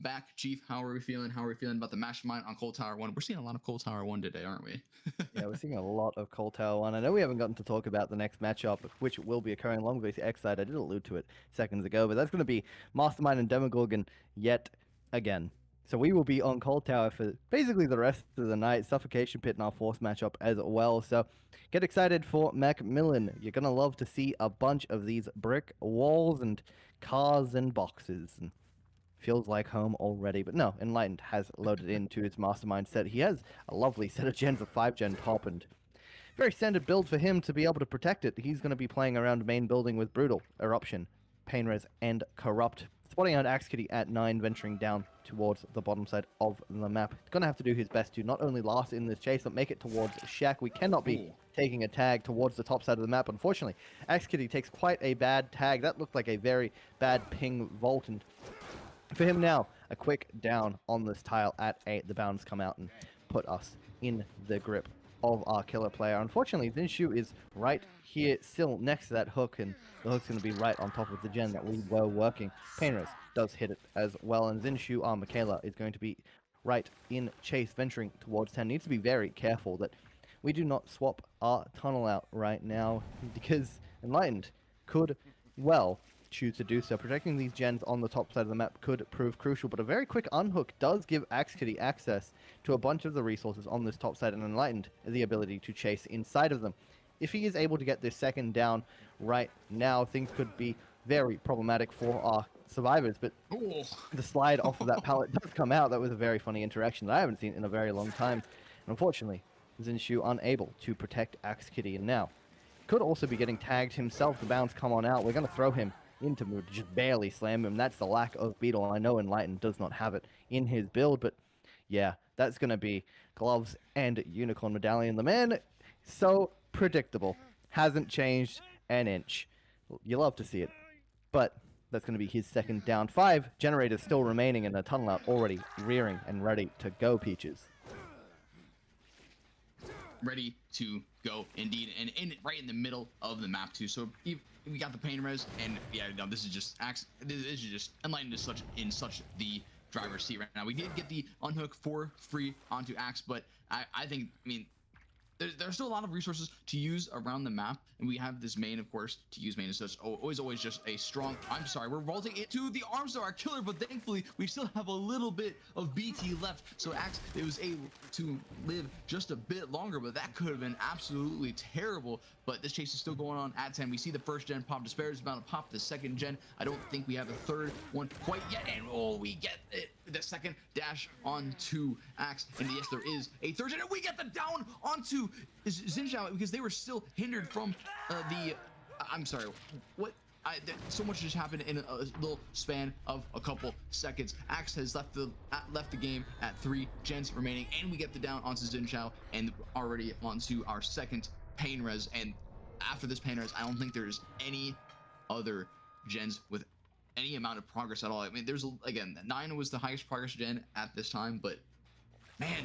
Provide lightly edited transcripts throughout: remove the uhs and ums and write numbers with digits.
back, Chief. How are we feeling? How are we feeling about the Mastermind on Cold Tower 1? We're seeing a lot of Cold Tower 1 today, aren't we? Yeah, we're seeing a lot of Cold Tower 1. I know we haven't gotten to talk about the next matchup, which will be occurring along with the X side. I did allude to it seconds ago, but that's going to be Mastermind and Demogorgon yet again. So we will be on Cold Tower for basically the rest of the night. Suffocation Pit in our fourth matchup as well. So get excited for Macmillan. You're going to love to see a bunch of these brick walls and cars and boxes. And feels like home already, but no, Enlightened has loaded into his Mastermind set. He has a lovely set of gens, a 5-gen top, and very standard build for him to be able to protect it. He's going to be playing around main building with Brutal, Eruption, Painres, and Corrupt. Spotting out Axe Kitty at 9, venturing down towards the bottom side of the map. He's going to have to do his best to not only last in this chase, but make it towards Shack. We cannot be taking a tag towards the top side of the map, unfortunately. Axe Kitty takes quite a bad tag. That looked like a very bad ping vault, and for him now, a quick down on this tile at 8. The bounds come out and put us in the grip of our killer player. Unfortunately, Zinshu is right here still next to that hook, and the hook's going to be right on top of the gen that we were working. Painres does hit it as well, and Zinshu, our Michaela, is going to be right in chase, venturing towards 10. Needs to be very careful that we do not swap our tunnel out right now, because Enlightened could, well, choose to do so. Protecting these gens on the top side of the map could prove crucial, but a very quick unhook does give Axe Kitty access to a bunch of the resources on this top side, and Enlightened the ability to chase inside of them. If he is able to get this second down right now, things could be very problematic for our survivors, but the slide off of that pallet does come out. That was a very funny interaction that I haven't seen in a very long time, and unfortunately, Zinshu unable to protect Axe Kitty, and now could also be getting tagged himself. The bounds come on out. We're going to throw him into mood, just barely slam him. That's the lack of Beetle. I know Enlightened does not have it in his build, but yeah, that's going to be gloves and unicorn medallion. The man, so predictable, hasn't changed an inch. You love to see it, but that's going to be his second down. 5 generators still remaining, and a tunnel out already rearing and ready to go, Peaches. Ready to go indeed, and right in the middle of the map too. So we got the Painres, and yeah, no, this is just Axe. This is just Enlightened is in such the driver's seat right now. We did get the unhook for free onto Axe, but I think, I mean, there's still a lot of resources to use around the map, and we have this main, of course, to use main. So it's always just a strong. I'm sorry, we're vaulting into the arms of our killer, but thankfully we still have a little bit of BT left. So Axe, it was able to live just a bit longer, but that could have been absolutely terrible. But this chase is still going on at 10. We see the first gen pop. Despair is about to pop the second gen. I don't think we have a third one quite yet, and we get it. The second dash onto Axe, and yes, there is a third gen, and we get the down onto Zinshao, because they were still hindered from I'm sorry, what? So much just happened in a little span of a couple seconds. Axe has left the game at 3 gens remaining, and we get the down onto Zinshao, and already onto our second Painres. And after this Painres, I don't think there's any other gens with any amount of progress at all. I mean, there's again, 9 was the highest progress gen at this time, but man,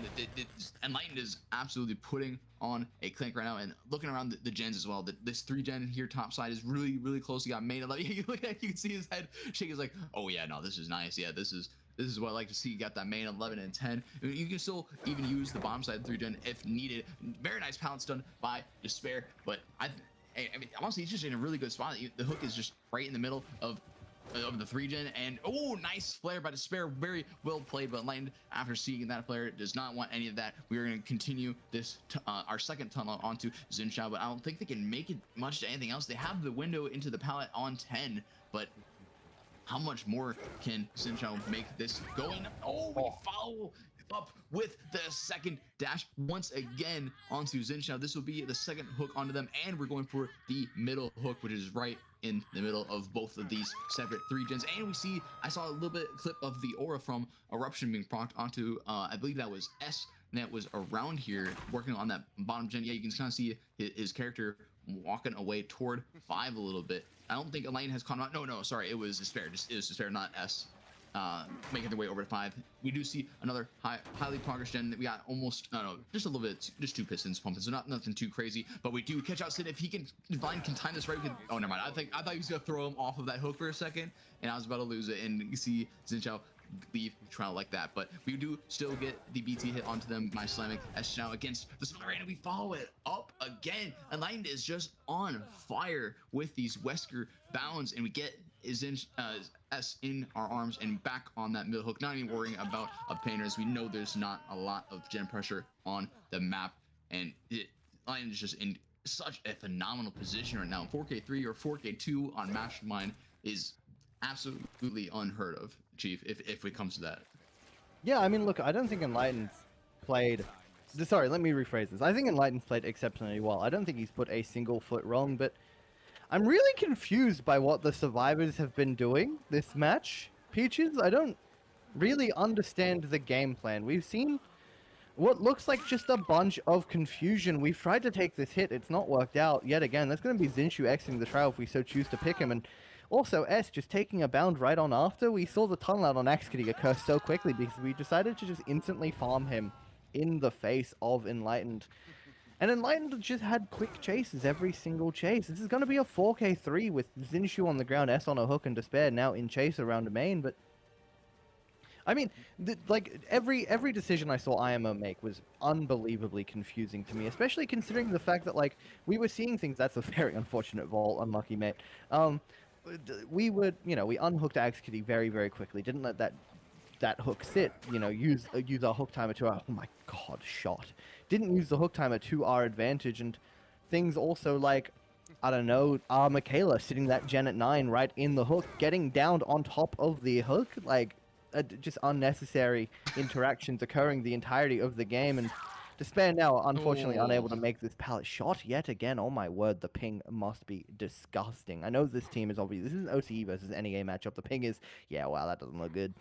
Enlightened is absolutely putting on a clinic right now. And looking around the gens as well, this 3 gen here top side is really close. You got main 11. You look at, you can see his head shake. He's like, oh yeah, no, this is nice. Yeah, this is what I like to see. You got that main 11 and 10. You can still even use the bottom side 3 gen if needed. Very nice pallets done by Despair, but I mean, honestly, he's just in a really good spot. The hook is just right in the middle of the 3 gen, and nice flare by Despair, very well played. But Enlightened, after seeing that flare, does not want any of that. We are going to continue this our second tunnel onto Zinshao, but I don't think they can make it much to anything else. They have the window into the pallet on 10, but how much more can Zinshao make this going? We follow up with the second dash once again onto Zinshao. This will be the second hook onto them, and we're going for the middle hook, which is right in the middle of both of these separate 3 gens. And we see, I saw a little bit clip of the aura from Eruption being procced onto, I believe that was S, that was around here working on that bottom gen. Yeah, you can kind of see his character walking away toward 5 a little bit. I don't think Enlightened has caught him out. No, sorry, it was Despair. It was Despair, not S. Making their way over to 5. We do see another highly progress gen that we got almost, just a little bit, just 2 pistons pumping, so nothing too crazy. But we do catch out Sid. If he can, Divine can time this right, we can, never mind. I thought he was gonna throw him off of that hook for a second, and I was about to lose it. And you see Zinshao leave the trial like that. But we do still get the BT hit onto them by slamming S now against the Smother, and we follow it up again. Enlightened is just on fire with these Wesker bounds, and we get S in our arms and back on that middle hook, not even worrying about a painter, as we know there's not a lot of gen pressure on the map, and Enlightened is just in such a phenomenal position right now. 4K3 or 4K2 on Mastermind is absolutely unheard of, Chief, if it comes to that. Yeah, I mean, look, I don't think Enlightened's played... Sorry, let me rephrase this. I think Enlightened's played exceptionally well. I don't think he's put a single foot wrong, but I'm really confused by what the survivors have been doing this match. Peaches, I don't really understand the game plan. We've seen what looks like just a bunch of confusion. We've tried to take this hit. It's not worked out yet again. That's going to be Zinshu exiting the trial if we so choose to pick him. And also S just taking a bound right on after. We saw the tunnel out on Axkity occur so quickly because we decided to just instantly farm him in the face of Enlightened. And Enlightened just had quick chases every single chase. This is going to be a 4K3 with Zinshu on the ground, S on a hook, and Despair now in chase around main. But I mean, like every decision I saw IMO make was unbelievably confusing to me, especially considering the fact that like we were seeing things. That's a very unfortunate vault, unlucky mate. We would, we unhooked Axkity very, very quickly. Didn't let that hook sit. Use our hook timer to our, oh my god, shot. Didn't use the hook timer to our advantage, and things also like, I don't know, Michaela sitting that gen at 9 right in the hook, getting downed on top of the hook, like just unnecessary interactions occurring the entirety of the game, and Despair now unfortunately unable to make this pallet shot yet again. Oh my word, the ping must be disgusting. I know this team is obvious. This is an OCE versus NEA matchup. The ping is, yeah, wow, that doesn't look good.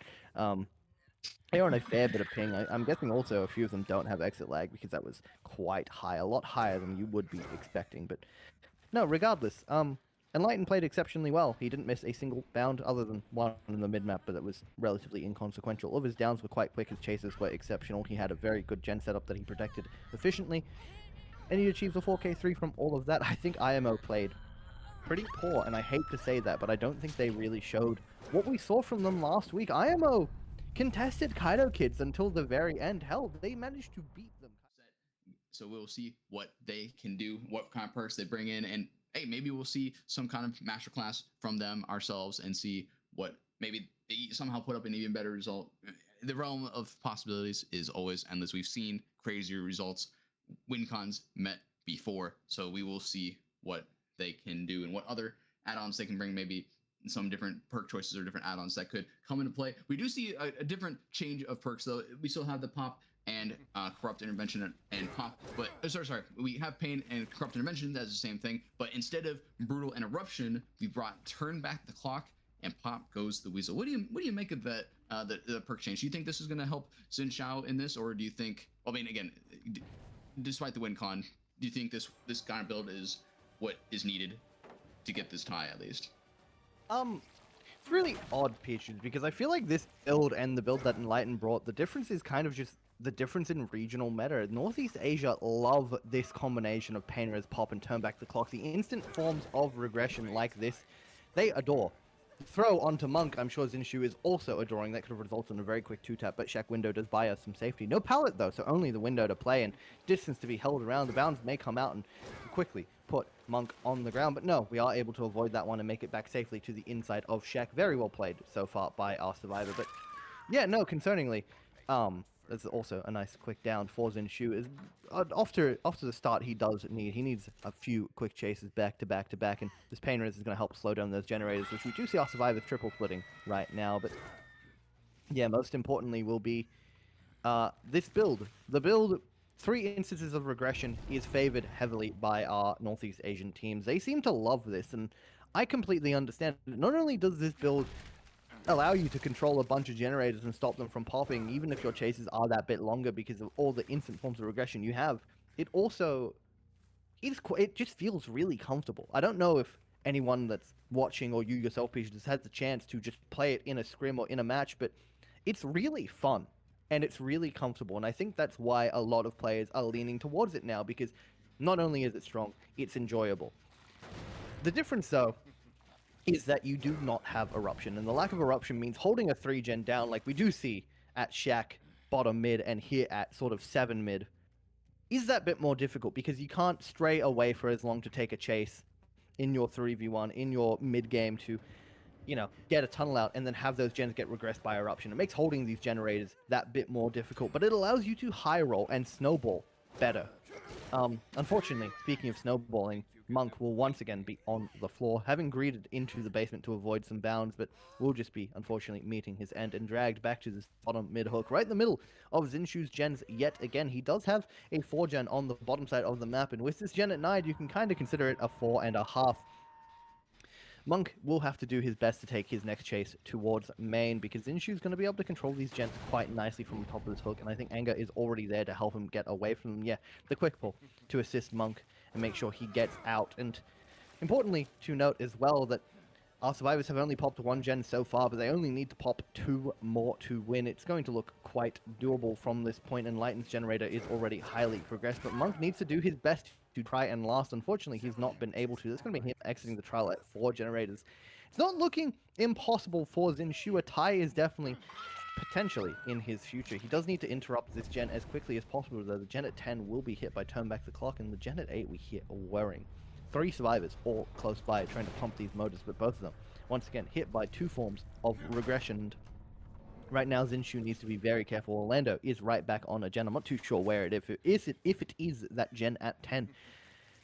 They're on a fair bit of ping. I'm guessing also a few of them don't have exit lag because that was quite high, a lot higher than you would be expecting. But no, regardless, Enlightened played exceptionally well. He didn't miss a single bound other than one in the mid-map, but that was relatively inconsequential. All of his downs were quite quick. His chases were exceptional. He had a very good gen setup that he protected efficiently, and he achieved a 4K3 from all of that. I think IMO played pretty poor, and I hate to say that, but I don't think they really showed what we saw from them last week. IMO contested Kaido Kids until the very end. Hell, they managed to beat them. So we'll see what they can do, what kind of perks they bring in, and hey, maybe we'll see some kind of masterclass from them ourselves and see what maybe they somehow put up an even better result. The realm of possibilities is always endless. We've seen crazier results win cons met before, so we will see what they can do and what other add-ons they can bring, maybe some different perk choices or different add-ons that could come into play. We do see a different change of perks, though. We still have the pop and corrupt intervention and pop, but sorry, we have pain and corrupt intervention. That's the same thing, but instead of brutal interruption, we brought turn back the clock and pop goes the weasel. What do you make of that the perk change? Do you think this is going to help Xin Xiao in this, or do you think, I mean, again, despite the win con, do you think this kind of build is what is needed to get this tie at least? It's really odd, Peaches, because I feel like this build and the build that Enlighten brought, the difference is kind of just the difference in regional meta. Northeast Asia love this combination of pain res, pop, and turn back the clock. The instant forms of regression like this, they adore. Throw onto Monk, I'm sure Zinshu is also adoring. That could have resulted in a very quick 2-tap, but Shack window does buy us some safety. No pallet though, so only the window to play and distance to be held around. The bounds may come out and quickly put Monk on the ground, but no, we are able to avoid that one and make it back safely to the inside of Shack. Very well played so far by our survivor, but yeah, no, concerningly, that's also a nice quick down for Zinshu. Is off to the start he needs a few quick chases back to back, and this pain res is going to help slow down those generators, which we do see our survivors triple splitting right now. But yeah, most importantly will be this build. The build, 3 instances of regression, is favored heavily by our Northeast Asian teams. They seem to love this, and I completely understand. Not only does this build allow you to control a bunch of generators and stop them from popping, even if your chases are that bit longer because of all the instant forms of regression you have, it also, it just feels really comfortable. I don't know if anyone that's watching or you yourself, Peach, has had the chance to just play it in a scrim or in a match, but it's really fun and it's really comfortable, and I think that's why a lot of players are leaning towards it now, because not only is it strong, it's enjoyable. The difference, though, is that you do not have Eruption. And the lack of Eruption means holding a 3-gen down like we do see at Shack bottom mid and here at sort of 7 mid is that bit more difficult because you can't stray away for as long to take a chase in your 3v1, in your mid game to, get a tunnel out and then have those gens get regressed by Eruption. It makes holding these generators that bit more difficult, but it allows you to high roll and snowball better. Unfortunately, speaking of snowballing, Monk will once again be on the floor, having greeted into the basement to avoid some bounds, but will just be, unfortunately, meeting his end and dragged back to this bottom mid hook, right in the middle of Zinshu's gens yet again. He does have a 4-gen on the bottom side of the map, and with this gen at 9, you can kind of consider it a 4.5. Monk will have to do his best to take his next chase towards main because Zinshu's going to be able to control these gens quite nicely from the top of this hook, and I think Anger is already there to help him get away from them. Yeah, the quick pull to assist Monk and make sure he gets out. And importantly to note as well that our survivors have only popped 1 gen so far, but they only need to pop 2 more to win. It's going to look quite doable from this point, and Lighten's generator is already highly progressed, but Monk needs to do his best to try and last. Unfortunately, he's not been able to. That's going to be him exiting the trial at 4 generators. It's not looking impossible for Zinshu. A tie is definitely potentially in his future. He does need to interrupt this gen as quickly as possible, though the gen at 10 will be hit by turn back the clock, and the gen at 8 we hear whirring. 3 survivors all close by trying to pump these motors, but both of them once again hit by 2 forms of regression. And right now Zinshu needs to be very careful. Orlando is right back on a gen. I'm not too sure where if it is that gen at 10.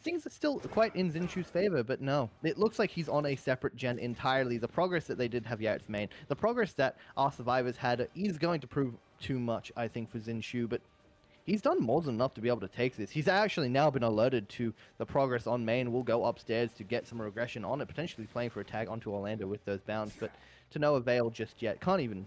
Things are still quite in Zinshu's favor, but no. It looks like he's on a separate gen entirely. The progress that they did have, yeah, it's main. The progress that our survivors had is going to prove too much, I think, for Zinshu, but he's done more than enough to be able to take this. He's actually now been alerted to the progress on main. We'll go upstairs to get some regression on it, potentially playing for a tag onto Orlando with those bounds, but to no avail just yet. Can't even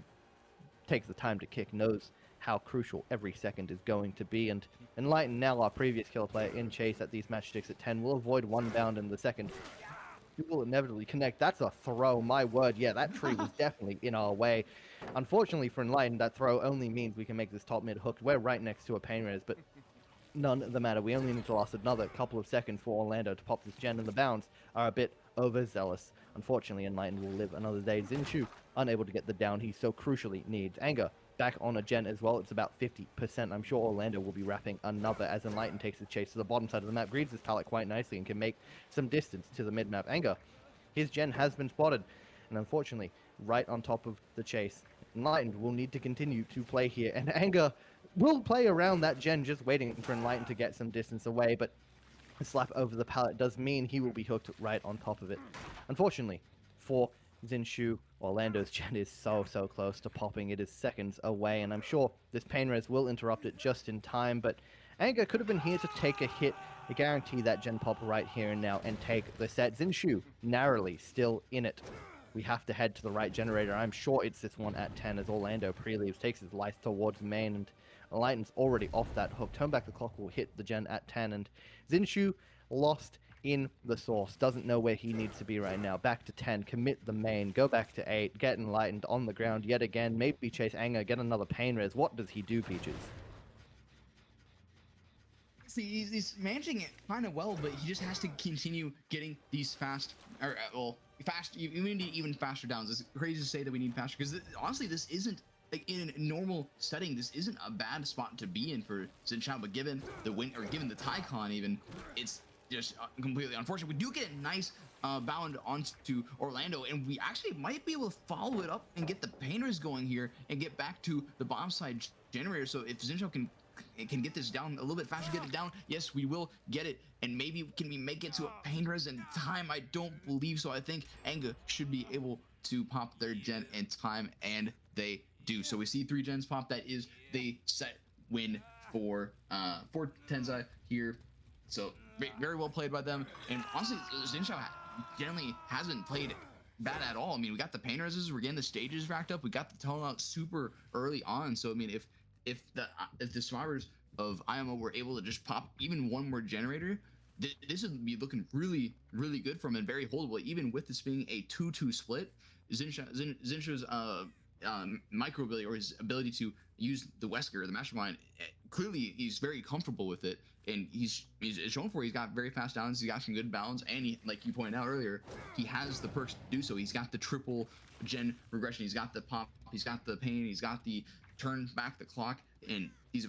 take the time to kick, knows how crucial every second is going to be. And Enlighten, now our previous killer player in chase at these matchsticks at 10, will avoid 1 bound in the second. You will inevitably connect. That's a throw, my word. Yeah, that tree was definitely in our way. Unfortunately for Enlightened, that throw only means we can make this top mid hooked. We're right next to a pain res, but none the matter. We only need to last another couple of seconds for Orlando to pop this gen, and the bounds are a bit overzealous. Unfortunately, Enlightened will live another day. Zinshu unable to get the down he so crucially needs. Anger back on a gen as well. It's about 50%. I'm sure Orlando will be wrapping another as Enlightened takes the chase to the bottom side of the map, greets his pallet quite nicely and can make some distance to the mid-map. Anger, his gen has been spotted, and unfortunately, right on top of the chase. Enlightened will need to continue to play here, and Anger will play around that gen, just waiting for Enlightened to get some distance away, but a slap over the pallet does mean he will be hooked right on top of it. Unfortunately, for Zinshu, Orlando's gen is so close to popping. It is seconds away, and I'm sure this pain res will interrupt it just in time, but Anger could have been here to take a hit. I guarantee that gen pop right here and now and take the set. Zinshu, narrowly still in it. We have to head to the right generator. I'm sure it's this one at 10 as Orlando pre-leaves, takes his life towards main, and Enlighten's already off that hook. Turn back the clock will hit the gen at 10, and Zinshu lost in the source. Doesn't know where he needs to be right now. Back to 10, commit the main, go back to 8, get Enlightened on the ground yet again, maybe chase Anger, get another pain res. What does he do, Peaches? See, he's managing it kind of well, but he just has to continue getting these fast, you need even faster downs. It's crazy to say that we need faster, because honestly, this isn't, like, in a normal setting, this isn't a bad spot to be in for Zinshu, but given the win, or given the Tycon even, it's just completely unfortunate. We do get a nice bound onto Orlando, and we actually might be able to follow it up and get the painters going here and get back to the bottom side generator. So if Zinshu can get this down a little bit faster, get it down, yes, we will get it. And maybe can we make it to a pain res in time? I don't believe so. I think Anga should be able to pop their gen in time, and they do. So we see 3 gens pop. That is the set win for Tensei here. So very well played by them. And honestly, Zinshu generally hasn't played bad at all. I mean, we got the pain reses, we're getting the stages racked up, we got the tunnel out super early on. So I mean, if the survivors of IMO were able to just pop even 1 more generator, this would be looking really good for them and very holdable. Even with this being a 2-2 split, Zinshu's micro ability or his ability to use the Wesker, the Mastermind. Clearly, he's very comfortable with it, and he's shown for. He's got very fast downs. He's got some good balance, and he, like you pointed out earlier, he has the perks to do so. He's got the triple gen regression. He's got the pop. He's got the pain. He's got the turn back the clock, and he's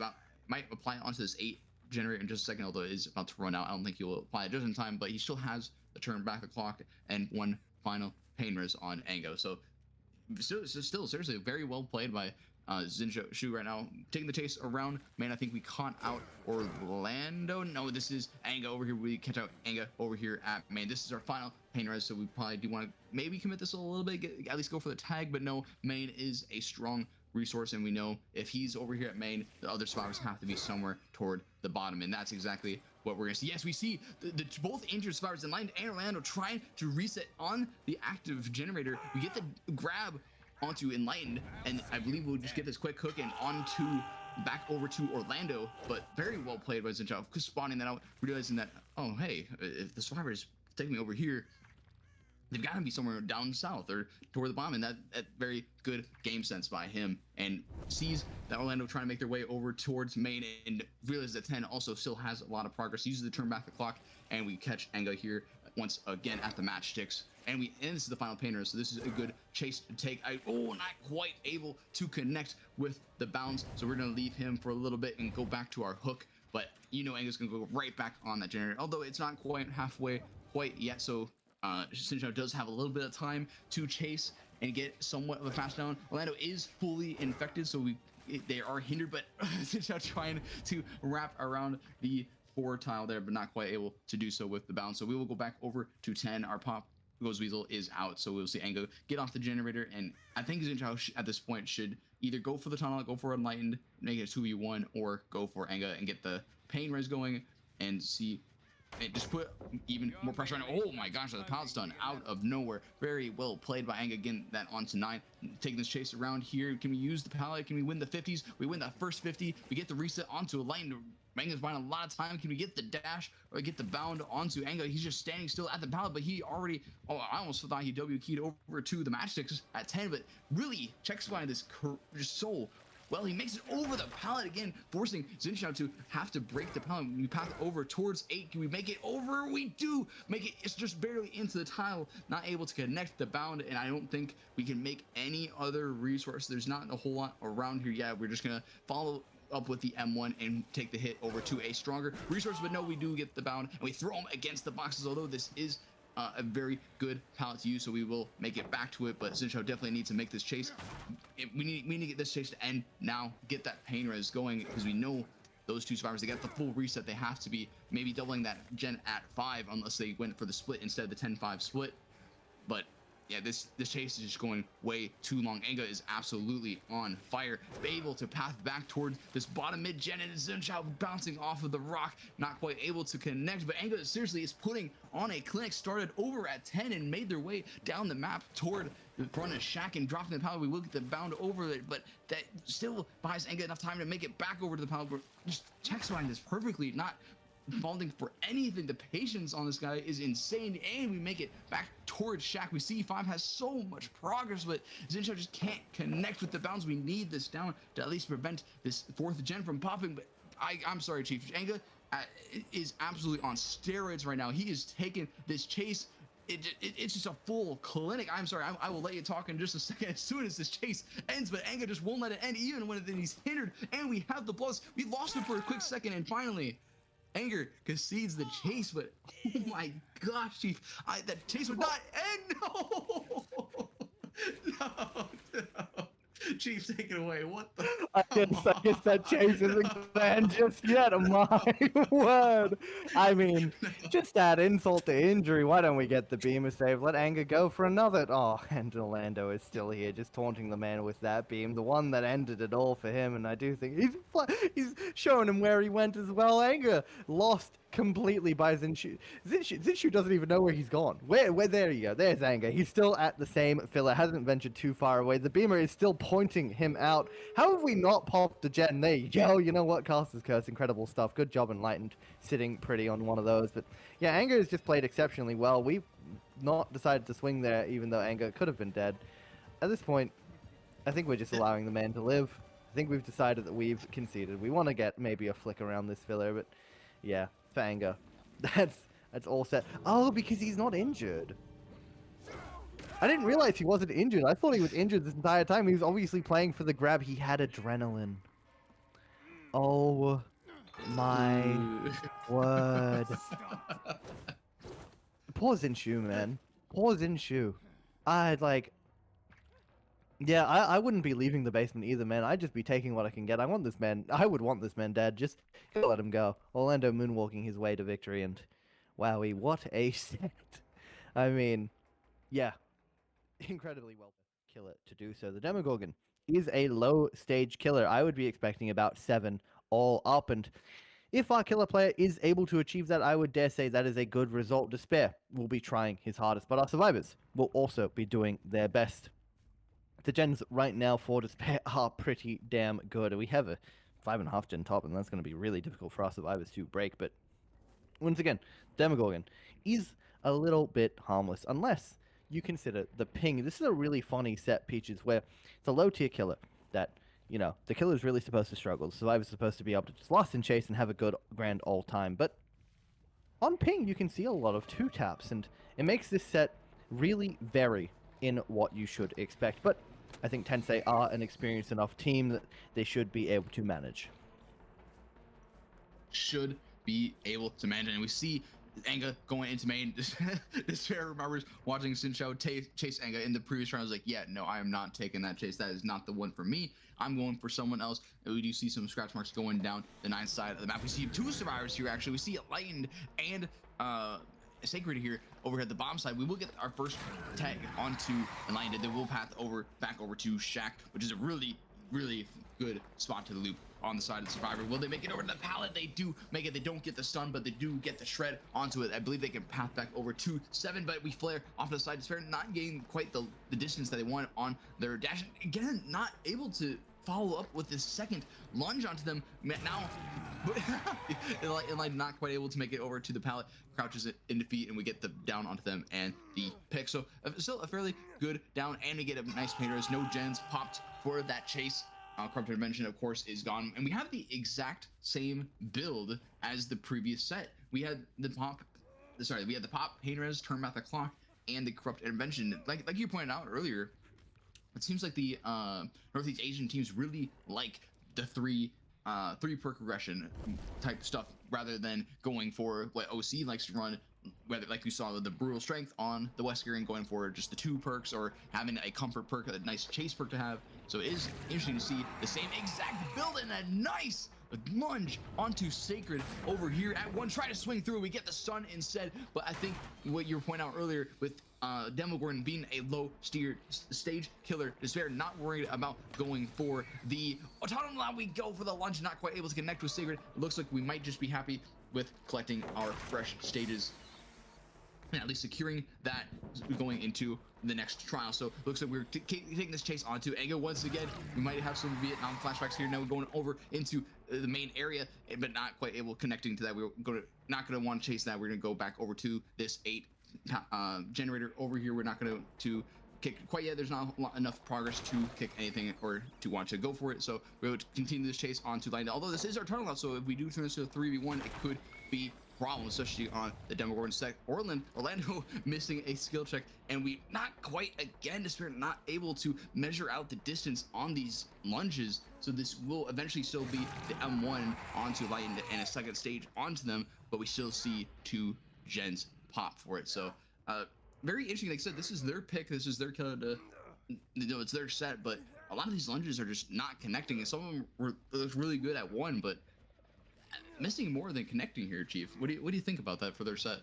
might apply it onto this 8 generator in just a second, although it is about to run out. I don't think he'll apply it just in time, but he still has the turn back the clock and one final pain res on Ango. So still seriously very well played by Zincho Shu right now, taking the chase around. Man, I think we caught out Orlando. No, this is Anga over here. We catch out Anga over here at main. This is our final pain res, so we probably do want to maybe commit this a little bit, at least go for the tag, but no, main is a strong resource, and we know if he's over here at main, the other survivors have to be somewhere toward the bottom, and that's exactly what we're gonna see. Yes, we see the both injured survivors in line and Orlando trying to reset on the active generator. We get the grab onto Enlightened, and I believe we'll just get this quick hook and onto back over to Orlando, but very well played by Zinchov, spotting that out, realizing that, oh hey, if the survivors take me over here, they've got to be somewhere down south or toward the bottom, and that very good game sense by him, and sees that Orlando trying to make their way over towards main, and realizes that 10 also still has a lot of progress, uses the turn back the clock, and we catch Anga here once again at the matchsticks, and this is the final painter, so this is a good chase to take. Not quite able to connect with the bounds, so we're gonna leave him for a little bit and go back to our hook, but you know Anga's gonna go right back on that generator, although it's not quite halfway quite yet, so Sincho does have a little bit of time to chase and get somewhat of a fast down. Orlando is fully infected, so they are hindered, but Sincho trying to wrap around the 4 tile there, but not quite able to do so with the bounce. So we will go back over to 10. Our pop goes Weasel is out, so we'll see Ango get off the generator, and I think Sincho at this point should either go for the tunnel, go for Enlightened, make it a 2v1, or go for Anga and get the pain res going and see. And just put even more pressure on it. Oh my gosh, the pallet stun out of nowhere. Very well played by Anga. Again, that onto 9. Taking this chase around here. Can we use the pallet? Can we win the 50s? We win that first 50. We get the reset onto a line. Anga's buying a lot of time. Can we get the dash or get the bound onto Anga? He's just standing still at the pallet, but he already, I almost thought he W keyed over to the matchsticks at 10, but really checks by this just so well. He makes it over the pallet again, forcing Zinchao to have to break the pallet. We path over towards 8. Can we make it over? We do make it. It's just barely into the tile, not able to connect the bound, and I don't think we can make any other resource. There's not a whole lot around here yet. We're just gonna follow up with the M1 and take the hit over to a stronger resource, but no, we do get the bound, and we throw him against the boxes, although this is a very good pallet to use, so we will make it back to it, but Zincho definitely needs to make this chase. We need to get this chase to end now, get that pain res going, because we know those 2 survivors, they got the full reset. They have to be maybe doubling that gen at 5 unless they went for the split instead of the 10-5 split. But yeah, this chase is just going way too long. Anga is absolutely on fire, able to path back towards this bottom mid gen, and Zinchao bouncing off of the rock, not quite able to connect. But Anga seriously is putting on a clinic, started over at 10 and made their way down the map toward the front of Shack and dropping the pallet. We will get the bound over it, but that still buys Anga enough time to make it back over to the pallet. Just checks behind this perfectly, not falling for anything. The patience on this guy is insane, and we make it back towards Shack. We see 5 has so much progress, but Zincho just can't connect with the bounds. We need this down to at least prevent this 4th gen from popping, but I'm sorry, Chief. Anga is absolutely on steroids right now. He is taking this chase. It's just a full clinic. I'm sorry, I will let you talk in just a second as soon as this chase ends, but Anga just won't let it end even when he's hindered, and we have the plus. We lost him for a quick second, and finally Anger concedes the chase, but oh my gosh, Chief, that chase would not end. No, no, no. Chief, take it away. What the? I guess that chase isn't gonna end just yet. My word. I mean, just add insult to injury. Why don't we get the beamer save? Let Anger go for another. Oh, and Orlando is still here, just taunting the man with that beam, the one that ended it all for him. And I do think he's showing him where he went as well. Anger lost completely by Zinshu. Zinshu doesn't even know where he's gone. Where there you go. There's Anger. He's still at the same filler. Hasn't ventured too far away. The beamer is still pointing him out. How have we not popped the gen there? Yo, you know what? Caster's Curse. Incredible stuff. Good job, Enlightened. Sitting pretty on one of those. But yeah, Anger has just played exceptionally well. We've not decided to swing there, even though Anger could have been dead. At this point, I think we're just allowing the man to live. I think we've decided that we've conceded. We want to get maybe a flick around this filler, but yeah, Fanga. That's all set. Oh, because he's not injured. I didn't realize he wasn't injured. I thought he was injured this entire time. He was obviously playing for the grab. He had adrenaline. Oh my word. Poor Zinshu, man. Poor Zinshu. I'd like... Yeah, I wouldn't be leaving the basement either, man. I'd just be taking what I can get. I want this man. I would want this man dead. Just let him go. Orlando moonwalking his way to victory, and wowie, what a set. I mean, yeah, incredibly well killer to do so. The Demogorgon is a low stage killer. I would be expecting about 7 all up, and if our killer player is able to achieve that, I would dare say that is a good result. Despair will be trying his hardest, but our survivors will also be doing their best. The gens right now for Despair are pretty damn good. We have a 5.5 gen top, and that's going to be really difficult for our survivors to break. But once again, Demogorgon is a little bit harmless, unless you consider the ping. This is a really funny set, Peaches, where it's a low tier killer that, you know, the killer's really supposed to struggle. The survivor's supposed to be able to just lost in chase and have a good grand all time. But on ping, you can see a lot of 2 taps, and it makes this set really vary in what you should expect. But I think Tensei are an experienced enough team that they should be able to manage. Should be able to manage, and we see Anga going into main. Despair remembers watching Sincho chase Anga in the previous round. I was like, yeah, no, I am not taking that chase. That is not the one for me. I'm going for someone else. And we do see some scratch marks going down the 9th side of the map. We see 2 survivors here, actually. We see Enlightened and Sacred here over here at the bottom side. We will get our first tag onto Enlightened. Then we'll path back over to Shaq, which is a really, really good spot to the loop on the side of the survivor. Will they make it over to the pallet? They do make it. They don't get the stun, but they do get the shred onto it. I believe they can path back over to 7, but we flare off to the side. Despair not getting quite the distance that they want on their dash. Again, not able to follow up with this second lunge onto them. Now, like not quite able to make it over to the pallet. Crouches it in defeat, and we get the down onto them and the pick. So still a fairly good down, and we get a nice painters. No gens popped for that chase. Corrupted Dimension, of course, is gone, and we have the exact same build as the previous set. We had the pop, we had the pop, pain res, turn back the clock, and the Corrupted Invention. Like you pointed out earlier, it seems like the Northeast Asian teams really like the three perk regression type stuff rather than going for what OC likes to run, whether like we saw with the brutal strength on the Wesker and going for just the 2 perks, or having a comfort perk, a nice chase perk to have. So it is interesting to see the same exact build and a nice lunge onto Sacred over here at 1. Try to swing through. We get the stun instead, but I think what you were pointing out earlier with Demogorgon being a low stage killer, Despair not worried about going for the autonomous. We go for the lunge, not quite able to connect with Sacred. It looks like we might just be happy with collecting our fresh stages, and at least securing that going into the next trial. So looks like we're taking this chase onto Anga once again. We might have some Vietnam flashbacks here. Now we're going over into the main area, but not quite able connecting to that. We're not going to want to chase that. We're going to go back over to this 8 generator over here. We're not going to kick quite yet. There's not enough progress to kick anything or to want to go for it. So we would continue this chase onto Lion. Although this is our tunnel out, so if we do turn this to a 3v1, it could be problem, especially on the Demogorgon sec. Orlando missing a skill check, and we not quite again. Despair not able to measure out the distance on these lunges. So this will eventually still be the M1 onto Light and a second stage onto them, but we still see 2 gens pop for it. So very interesting. Like I said, this is their pick. This is their kind of, it's their set, but a lot of these lunges are just not connecting, and some of them were really good at 1, but missing more than connecting here, Chief. What do you think about that for their set?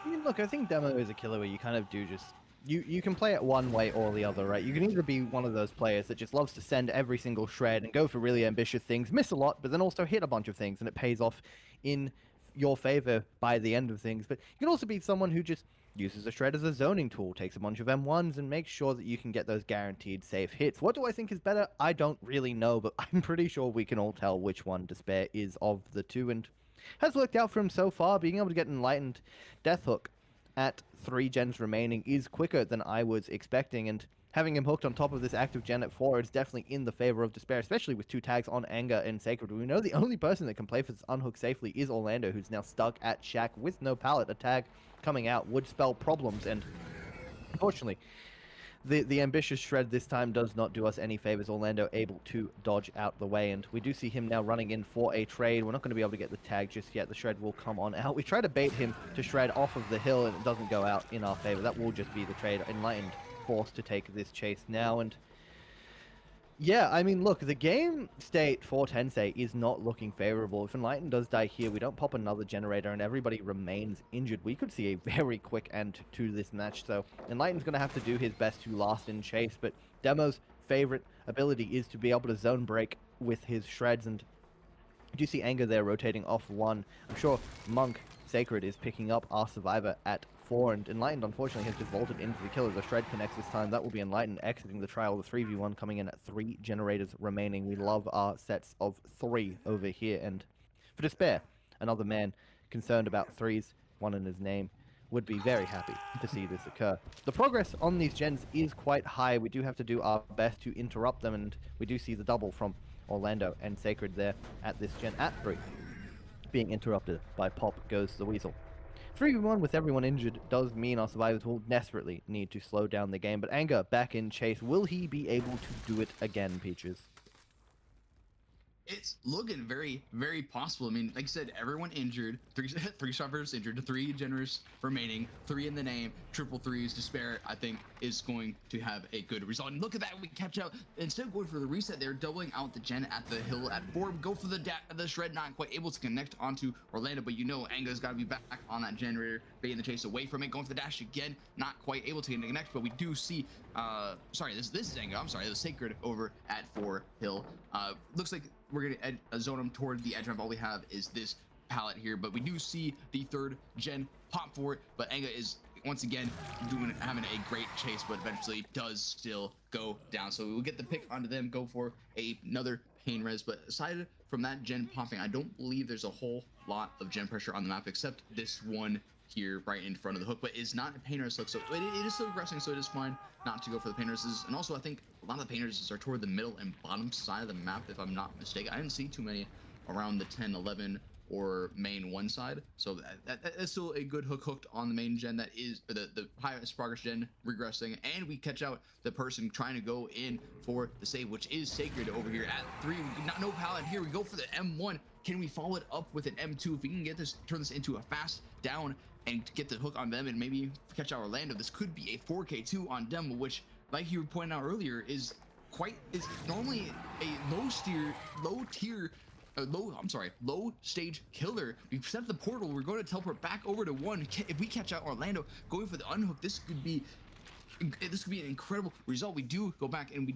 I mean, look, I think Demo is a killer where you kind of do just... You can play it one way or the other, right? You can either be one of those players that just loves to send every single shred and go for really ambitious things, miss a lot, but then also hit a bunch of things, and it pays off in your favor by the end of things. But you can also be someone who just uses a shred as a zoning tool, takes a bunch of M1s, and makes sure that you can get those guaranteed safe hits. What do I think is better? I don't really know, but I'm pretty sure we can all tell which one Despair is of the 2, and has worked out for him so far. Being able to get Enlightened Death Hook at 3 gens remaining is quicker than I was expecting, and having him hooked on top of this active gen at 4 is definitely in the favor of Despair, especially with 2 tags on Anger and Sacred. We know the only person that can play for this unhook safely is Orlando, who's now stuck at Shack with no pallet. A tag coming out would spell problems, and unfortunately, the ambitious shred this time does not do us any favors. Orlando able to dodge out the way, and we do see him now running in for a trade. We're not going to be able to get the tag just yet. The shred will come on out. We try to bait him to shred off of the hill, and it doesn't go out in our favor. That will just be the trade. Enlightened forced to take this chase now, and yeah, I mean, look, the game state for Tensei is not looking favorable. If Enlighten does die here, we don't pop another generator and everybody remains injured. We could see a very quick end to this match, so Enlighten's going to have to do his best to last in chase, but Demo's favorite ability is to be able to zone break with his shreds, and you do see Anger there rotating off 1. I'm sure Monk Sacred is picking up our survivor at 4, and Enlightened unfortunately has just vaulted into the killer. The shred connects this time. That will be Enlightened exiting the trial. The 3v1 coming in at 3 generators remaining. We love our sets of 3 over here, and for Despair, another man concerned about 3s, 1 in his name, would be very happy to see this occur. The progress on these gens is quite high. We do have to do our best to interrupt them, and we do see the double from Orlando and Sacred there at this gen at 3. Being interrupted by Pop Goes the Weasel. 3v1 with everyone injured does mean our survivors will desperately need to slow down the game, but Anger back in chase. Will he be able to do it again, Peaches? It's looking very, very possible. I mean, like I said, everyone injured, three survivors injured, 3 generous remaining, 3 in the name, triple threes. Despair, I think, is going to have a good result. And look at that, we catch out. Instead of going for the reset, they're doubling out the gen at the hill at 4. Go for the shred, not quite able to connect onto Orlando, but you know Anga's got to be back on that generator, baiting the chase away from it, going for the dash again, not quite able to connect, but we do see, sorry, this is Anga, I'm sorry, the Sacred over at 4 hill. Looks like we're gonna zone him toward the edge ramp. All we have is this pallet here, but we do see the 3rd gen pop for it, but Anga is once again having a great chase, but eventually does still go down. So we will get the pick onto them, go for another pain res, but aside from that gen popping, I don't believe there's a whole lot of gen pressure on the map except this one here right in front of the hook, but it's not a pain res look, so it is still aggressing, so it is fine not to go for the pain reses. And also I think a lot of the pain reses are toward the middle and bottom side of the map, if I'm not mistaken. I didn't see too many around the 10, 11 or main 1 side, so that's still a good hooked on the main gen. That is the highest progress gen regressing, and we catch out the person trying to go in for the save, which is Sacred over here at 3. No pallet here. We go for the M1. Can we follow it up with an M2? If we can get this, turn this into a fast down and get the hook on them and maybe catch out Orlando, this could be a 4K2 on Demo, which, like you were pointing out earlier, is normally a low stage killer. We set the portal, we're going to teleport back over to 1. If we catch out Orlando going for the unhook, this could be an incredible result. We do go back and we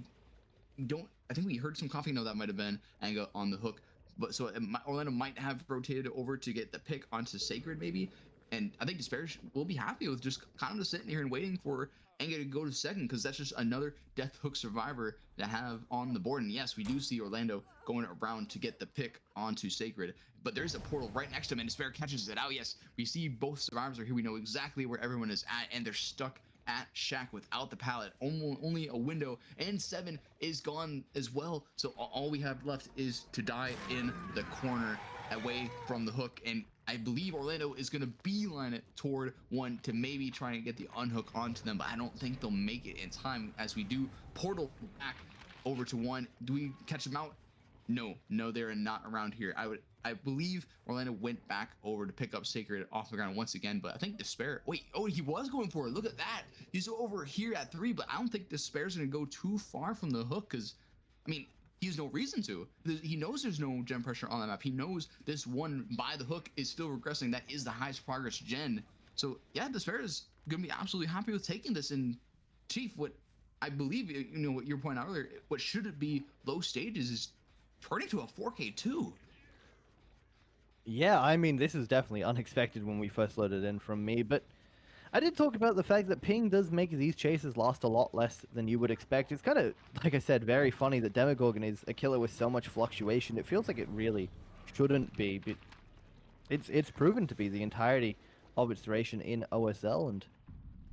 don't, I think we heard some coughing. No, that might have been Anga on the hook, but so Orlando might have rotated over to get the pick onto Sacred maybe, and I think Despair will be happy with just kind of just sitting here and waiting for Anga to go to 2nd, because that's just another death hook survivor to have on the board. And yes, we do see Orlando going around to get the pick onto Sacred, but there's a portal right next to him and Despair catches it out. Yes, we see both survivors are here. We know exactly where everyone is at, and they're stuck at Shack without the pallet. Only a window, and 7 is gone as well. So all we have left is to die in the corner away from the hook, and I believe Orlando is going to beeline it toward 1 to maybe try and get the unhook onto them, but I don't think they'll make it in time as we do portal back over to 1. Do we catch them out? No, they're not around here. I believe Orlando went back over to pick up Sacred off the ground once again, but I think Despair, he was going for it. Look at that. He's over here at 3, but I don't think Despair's going to go too far from the hook, because, I mean, he has no reason to. He knows there's no gen pressure on the map. He knows this 1 by the hook is still regressing. That is the highest progress gen. So yeah, Despair is going to be absolutely happy with taking this. And Chief, what I believe, what your point out earlier, what should it be low stages is turning to a 4K2. Yeah, I mean, this is definitely unexpected when we first loaded in from me, but I did talk about the fact that ping does make these chases last a lot less than you would expect. It's kind of, like I said, very funny that Demogorgon is a killer with so much fluctuation. It feels like it really shouldn't be, but it's proven to be the entirety of its duration in OSL, and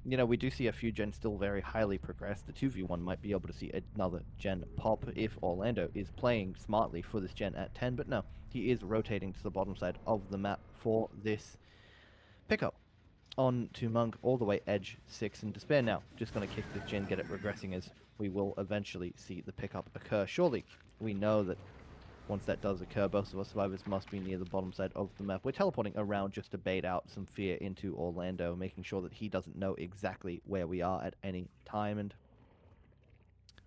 you know, we do see a few gens still very highly progressed. The 2v1 might be able to see another gen pop if Orlando is playing smartly for this gen at 10, but no, he is rotating to the bottom side of the map for this pickup. On to Monk, all the way edge 6, and Despair now. Just going to kick this gen, get it regressing, as we will eventually see the pickup occur. Surely, we know that once that does occur, both of our survivors must be near the bottom side of the map. We're teleporting around just to bait out some fear into Orlando, making sure that he doesn't know exactly where we are at any time. And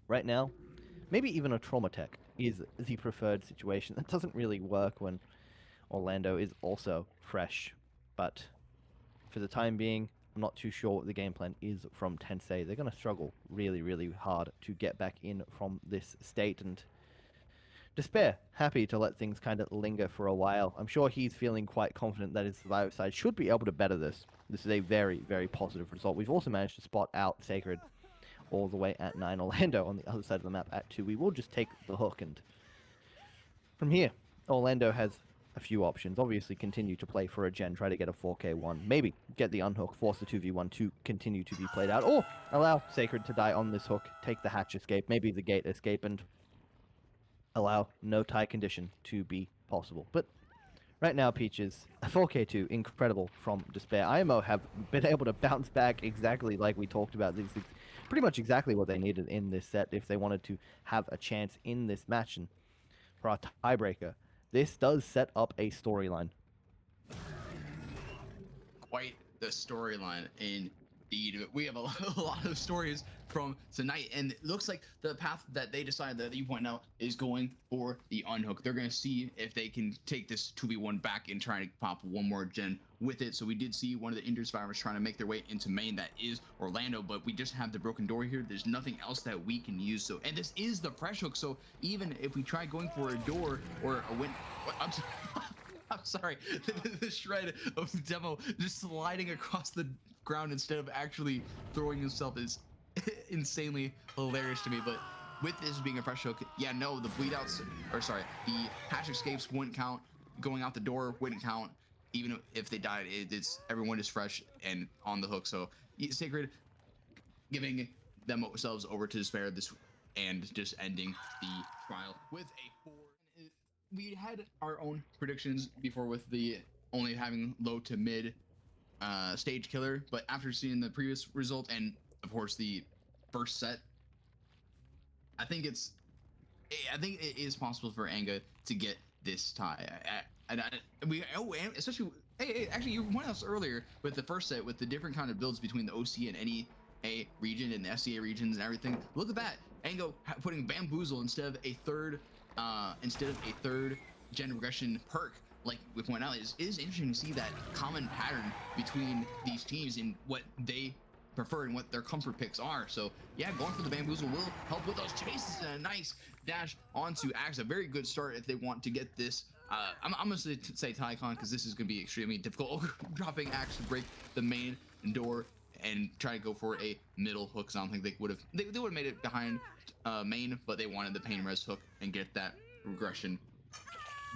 right now, maybe even a trauma tech is the preferred situation. That doesn't really work when Orlando is also fresh, but for the time being, I'm not too sure what the game plan is from Tensei. They're going to struggle really, really hard to get back in from this state, and Despair, happy to let things kind of linger for a while. I'm sure he's feeling quite confident that his survivor side should be able to better this. This is a very, very positive result. We've also managed to spot out Sacred all the way at 9. Orlando on the other side of the map at 2. We will just take the hook, and from here, Orlando has a few options. Obviously, continue to play for a gen, try to get a 4K1, maybe get the unhook, force the 2v1 to continue to be played out, or allow Sacred to die on this hook, take the hatch escape, maybe the gate escape, and allow no tie condition to be possible. But right now, Peaches, a 4K2, incredible from Despair. IMO have been able to bounce back exactly like we talked about. These pretty much exactly what they needed in this set if they wanted to have a chance in this match. And for our tiebreaker, this does set up a storyline. Quite the storyline indeed. We have a lot of stories from tonight, and it looks like the path that they decided that you point out is going for the unhook. They're going to see if they can take this 2v1 back and try to pop one more gen with it. So we did see one of the injured survivors trying to make their way into main. That is Orlando, but we just have the broken door here. There's nothing else that we can use. So, and this is the fresh hook. So even if we try going for a door or a win, I'm sorry, the shred of Demo just sliding across the ground instead of actually throwing himself is insanely hilarious to me. But with this being a fresh hook, yeah, no, the bleed outs, or sorry, the hatch escapes wouldn't count. Going out the door wouldn't count. Even if they died, it's everyone is fresh and on the hook. So Sacred giving themselves over to Despair this and just ending the trial with a 4. We had our own predictions before with the only having low to mid stage killer, but after seeing the previous result and of course the first set, I think it is possible for Anga to get this tie. Especially actually you pointed out earlier with the first set with the different kind of builds between the OC and NEA region and the SCA regions and everything. Look at that, Ango putting Bamboozle instead of a third gen regression perk. Like we point out, it is interesting to see that common pattern between these teams and what they prefer and what their comfort picks are. So yeah, going for the Bamboozle will help with those chases and a nice dash onto Axe. A very good start if they want to get this. I'm gonna say Tycon because this is gonna be extremely difficult. Dropping Axe to break the main door and try to go for a middle hook. So I don't think they would have made it behind main, but they wanted the pain res hook and get that regression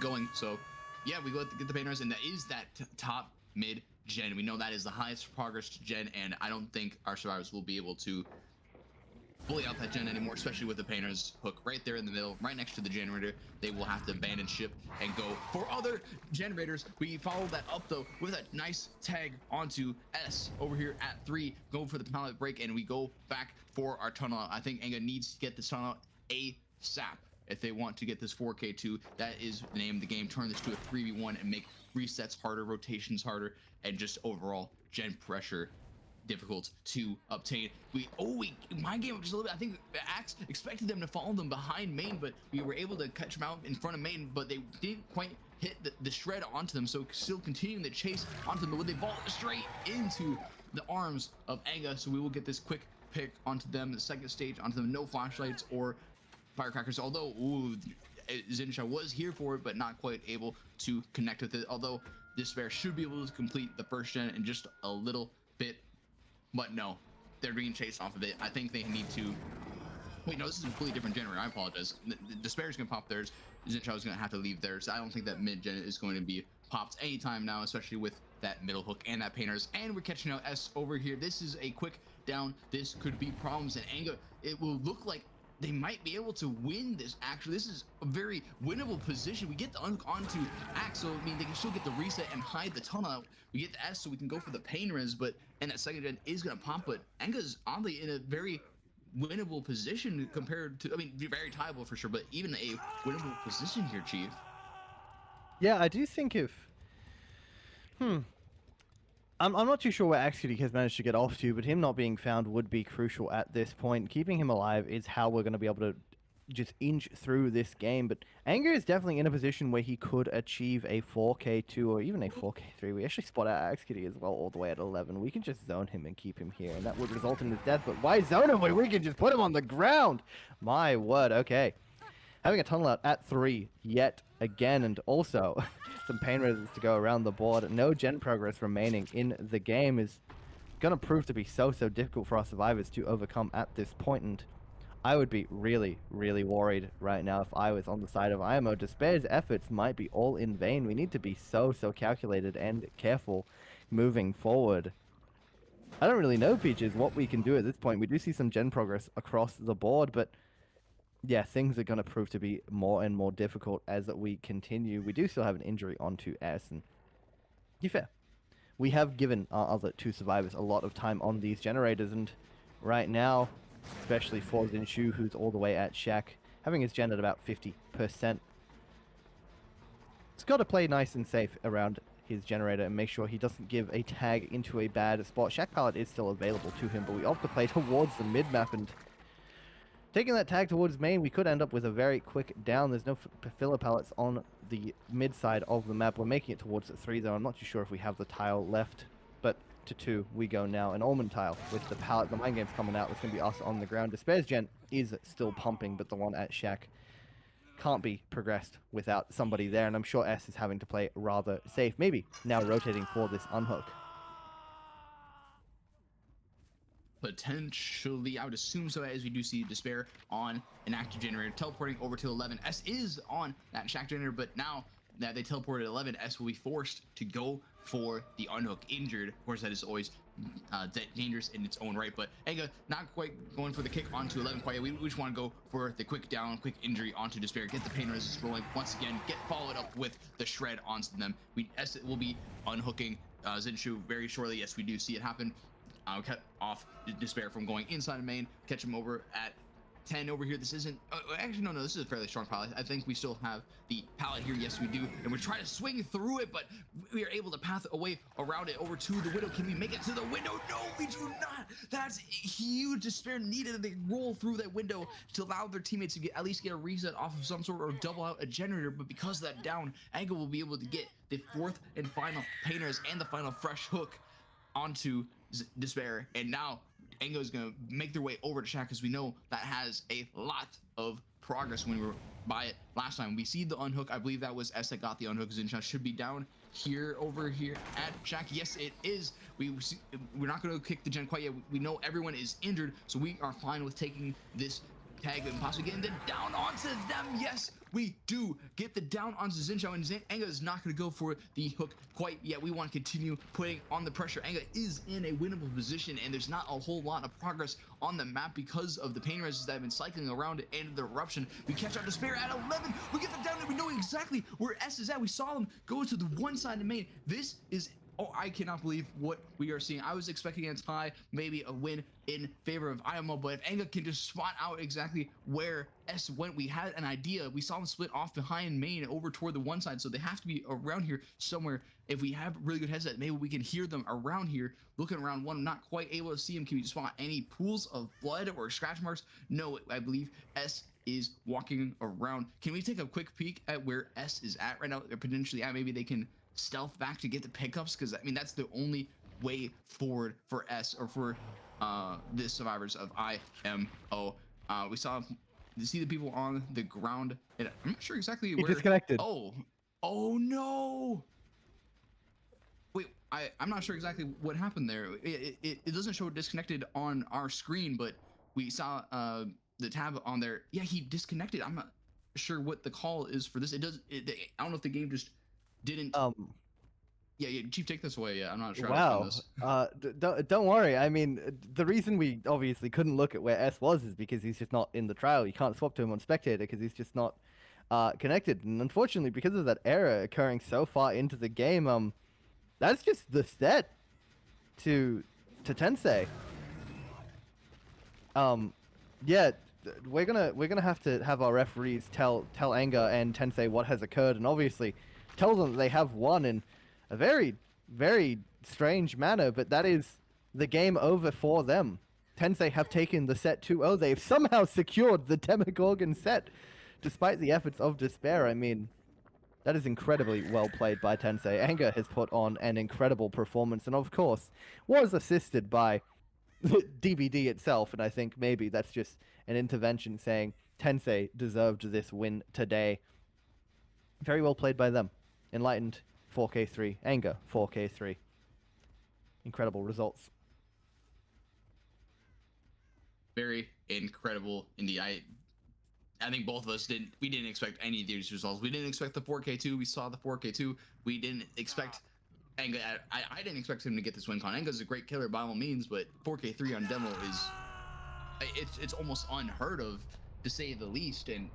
going. So yeah, we go get the pain res, and that is that top mid gen. We know that is the highest progress gen, and I don't think our survivors will be able to fully out that gen anymore, especially with the pain res hook right there in the middle, right next to the generator. They will have to abandon ship and go for other generators. We follow that up though with a nice tag onto S over here at 3, go for the pallet break, and we go back for our tunnel out. I think Anga needs to get this tunnel out ASAP if they want to get this 4K2. That is the name of the game. Turn this to a 3v1 and make resets harder, rotations harder, and just overall gen pressure difficult to obtain. My game just a little bit. I think Axe expected them to follow them behind main, but we were able to catch them out in front of main, but they didn't quite hit the shred onto them. So still continuing the chase onto them, but they ball straight into the arms of Anga. So we will get this quick pick onto them, the second stage onto them. No flashlights or firecrackers, although Zinsha was here for it, but not quite able to connect with it. Although Despair should be able to complete the first gen in just a little bit, but no, they're being chased off of it. I think they need to. Wait, no, this is a completely different generator. I apologize. Despair's gonna pop theirs. Zinsha is gonna have to leave theirs. I don't think that mid gen is going to be popped anytime now, especially with that middle hook and that painters. And we're catching out S over here. This is a quick down. This could be problems. And Anga, it will look like they might be able to win this. Actually, this is a very winnable position. We get the onto Axe, so I mean they can still get the reset and hide the tunnel out. We get the S, so we can go for the pain res, but and that second gen is gonna pop. But Anga's oddly in a very winnable position compared to, I mean, very tiable for sure, but even a winnable position here, Chief. Yeah, I do think if I'm not too sure where Axity has managed to get off to, but him not being found would be crucial at this point. Keeping him alive is how we're going to be able to just inch through this game. But Anger is definitely in a position where he could achieve a 4K2 or even a 4K3. We actually spot out Axity as well all the way at 11. We can just zone him and keep him here, and that would result in his death. But why zone him when we can just put him on the ground? My word, okay. Having a tunnel out at 3 yet again, and also some pain resistance to go around the board. No gen progress remaining in the game is going to prove to be so difficult for our survivors to overcome at this point, and I would be really worried right now if I was on the side of IMO. Despair's efforts might be all in vain. We need to be so calculated and careful moving forward. I don't really know, Peaches, what we can do at this point. We do see some gen progress across the board, but yeah, things are going to prove to be more and more difficult as we continue. We do still have an injury onto S, and to be fair, we have given our other 2 survivors a lot of time on these generators, and right now, especially for Zinshu, who's all the way at Shack, having his gen at about 50%. He's got to play nice and safe around his generator and make sure he doesn't give a tag into a bad spot. Shack pallet is still available to him, but we opt to play towards the mid-map, and taking that tag towards main, we could end up with a very quick down. There's no filler pallets on the mid side of the map. We're making it towards the 3 though. I'm not too sure if we have the tile left, but to 2 we go now. An almond tile with the pallet. The mind game's coming out. It's going to be us on the ground. Despair's gen is still pumping, but the one at Shack can't be progressed without somebody there, and I'm sure S is having to play rather safe. Maybe now rotating for this unhook. Potentially, I would assume so, as we do see Despair on an active generator teleporting over to 11. S is on that Shack generator, but now that they teleported 11, S will be forced to go for the unhook injured. Of course, that is always dangerous in its own right, but Ega not quite going for the kick onto 11 quite yet. We just want to go for the quick down, quick injury onto Despair, get the pain resist rolling once again, get followed up with the shred onto them. S will be unhooking Zinshu very shortly. Yes, we do see it happen. Cut off Despair from going inside of main, catch him over at 10 over here. This isn't, actually, no, this is a fairly strong pallet. I think we still have the pallet here. Yes, we do. And we're trying to swing through it, but we are able to path away around it over to the window. Can we make it to the window? No, we do not. That's huge. Despair needed to roll through that window to allow their teammates to at least get a reset off of some sort or double out a generator. But because of that down, Angle will be able to get the 4th and final painters and the final fresh hook onto Despair, and now Ango is going to make their way over to Shack, because we know that has a lot of progress when we were by it last time. We see the unhook. I believe that was S that got the unhook. Zinshot should be down here over here at Shack. Yes, it is. We're not going to kick the gen quite yet. We know everyone is injured, so we are fine with taking this tag and possibly getting the down onto them. Yes, we do get the down onto Zinshao, and Anga is not going to go for the hook quite yet. We want to continue putting on the pressure. Anga is in a winnable position, and there's not a whole lot of progress on the map because of the pain resists that have been cycling around it and the eruption. We catch out Despair at 11. We get the down, and we know exactly where S is at. We saw him go to the one side of main. This is, oh, I cannot believe what we are seeing. I was expecting a tie, maybe a win in favor of IMO, but if Anga can just spot out exactly where S went, we had an idea. We saw them split off behind main over toward the one side, so they have to be around here somewhere. If we have really good headset, maybe we can hear them around here. Looking around one, not quite able to see him. Can we spot any pools of blood or scratch marks? No, I believe S is walking around. Can we take a quick peek at where S is at right now? Or potentially at, maybe they can stealth back to get the pickups, because I mean that's the only way forward for S or for the survivors of IMO. We saw, you see the people on the ground, and I'm not sure exactly where. Disconnected. Oh no. Wait, I'm not sure exactly what happened there. It doesn't show disconnected on our screen, but we saw the tab on there. Yeah, he disconnected. I'm not sure what the call is for this. I don't know if the game just didn't. Yeah, Chief, take this away. Yeah, I'm not sure how to explain Wow. this. Don't worry. I mean, the reason we obviously couldn't look at where S was is because he's just not in the trial. You can't swap to him on spectator because he's just not connected. And unfortunately, because of that error occurring so far into the game, that's just the set to Tensei. Yeah, we're gonna have to have our referees tell Anger and Tensei what has occurred, and obviously tell them that they have won in a very strange manner. But that is the game over for them. Tensei have taken the set 2-0. They've somehow secured the Demogorgon set, despite the efforts of Despair. I mean, that is incredibly well played by Tensei. Anger has put on an incredible performance, and of course, was assisted by DBD itself, and I think maybe that's just an intervention saying Tensei deserved this win today. Very well played by them. Enlightened 4K3, Anger 4K3. Incredible results. Very incredible indeed. I think both of us didn't expect any of these results. We didn't expect the 4K2. We saw the 4K2. We didn't expect Enga. I didn't expect him to get this win con. Enga's a great killer by all means, but 4K3 on demo is it's almost unheard of, to say the least. And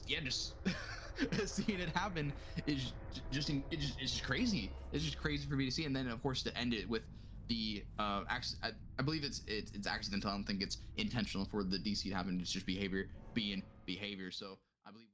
yeah, just seeing it happen is it's just crazy. It's just crazy for me to see. And then of course to end it with the I believe it's accidental. I don't think it's intentional for the DC to happen. It's just behavior being behavior. So I believe